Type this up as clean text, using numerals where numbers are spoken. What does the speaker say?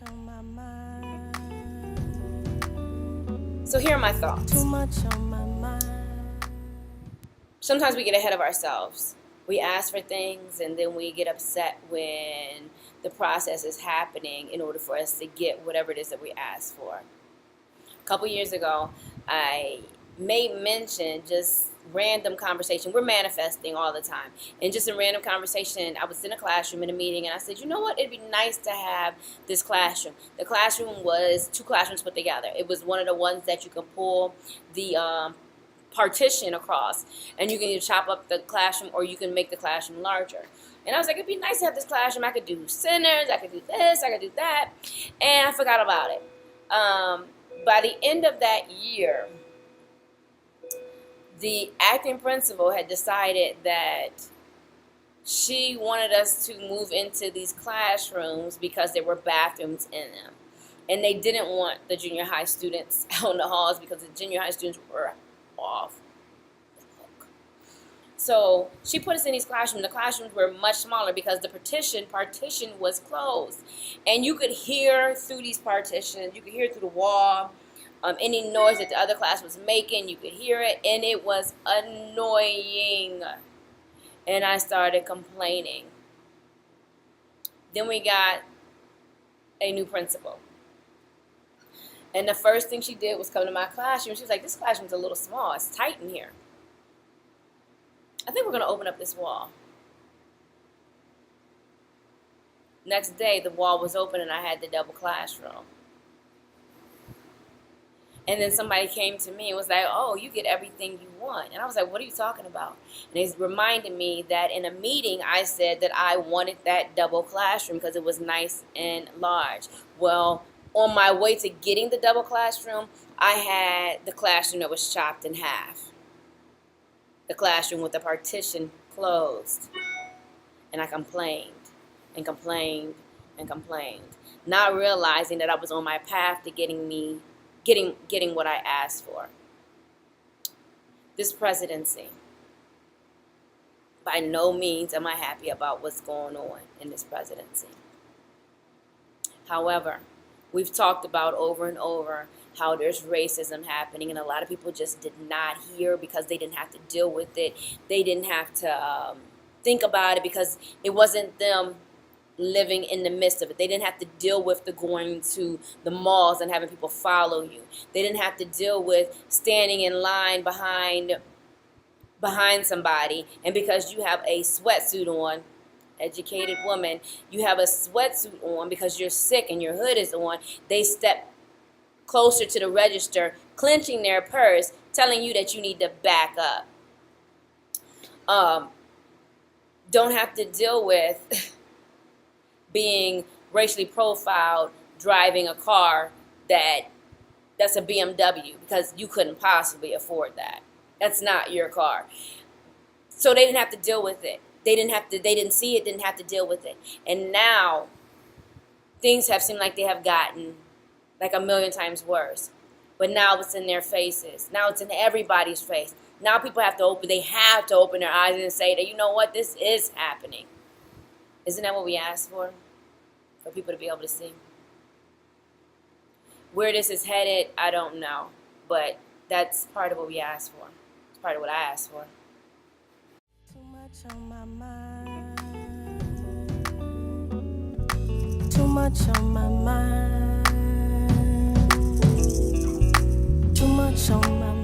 on my mind. So here are my thoughts. Too much on my mind. Sometimes we get ahead of ourselves. We ask for things and then we get upset when the process is happening in order for us to get whatever it is that we asked for. A couple years ago, I made mention, just random conversation. We're manifesting all the time. And just a random conversation, I was in a classroom in a meeting and I said, you know what, it'd be nice to have this classroom. The classroom was two classrooms put together. It was one of the ones that you can pull the partition across and you can either chop up the classroom or you can make the classroom larger. And I was like, it'd be nice to have this classroom. I could do centers, I could do this, I could do that. And I forgot about it. By the end of that year, the acting principal had decided that she wanted us to move into these classrooms because there were bathrooms in them. And they didn't want the junior high students out in the halls because the junior high students were off the hook. So she put us in these classrooms. The classrooms were much smaller because the partition was closed. And you could hear through these partitions, you could hear through the wall, any noise that the other class was making, you could hear it, and it was annoying. And I started complaining. Then we got a new principal. And the first thing she did was come to my classroom. She was like, this classroom's a little small. It's tight in here. I think we're going to open up this wall. Next day, the wall was open and I had the double classroom. And then somebody came to me and was like, oh, you get everything you want. And I was like, what are you talking about? And it reminded me that in a meeting, I said that I wanted that double classroom because it was nice and large. Well, on my way to getting the double classroom, I had the classroom that was chopped in half. The classroom with the partition closed. And I complained and complained and complained, not realizing that I was on my path to getting what I asked for. This presidency, by no means am I happy about what's going on in this presidency. However, we've talked about over and over how there's racism happening, and a lot of people just did not hear because they didn't have to deal with it. They didn't have to think about it because it wasn't them living in the midst of it. They didn't have to deal with the going to the malls and having people follow you. They didn't have to deal with standing in line behind somebody, and because you have a sweatsuit on, educated woman, you have a sweatsuit on because you're sick and your hood is on, they step closer to the register, clenching their purse, telling you that you need to back up. Don't have to deal with being racially profiled, driving a car that's a BMW because you couldn't possibly afford that. That's not your car. So they didn't have to deal with it. They didn't see it, didn't have to deal with it. And now things have seemed like they have gotten like a million times worse. But now it's in their faces. Now it's in everybody's face. Now people have to open their eyes and say that, you know what, this is happening. Isn't that what we asked for? For people to be able to see. Where this is headed, I don't know. But that's part of what we asked for. It's part of what I asked for. Too much on my mind. Too much on my mind. Too much on my mind.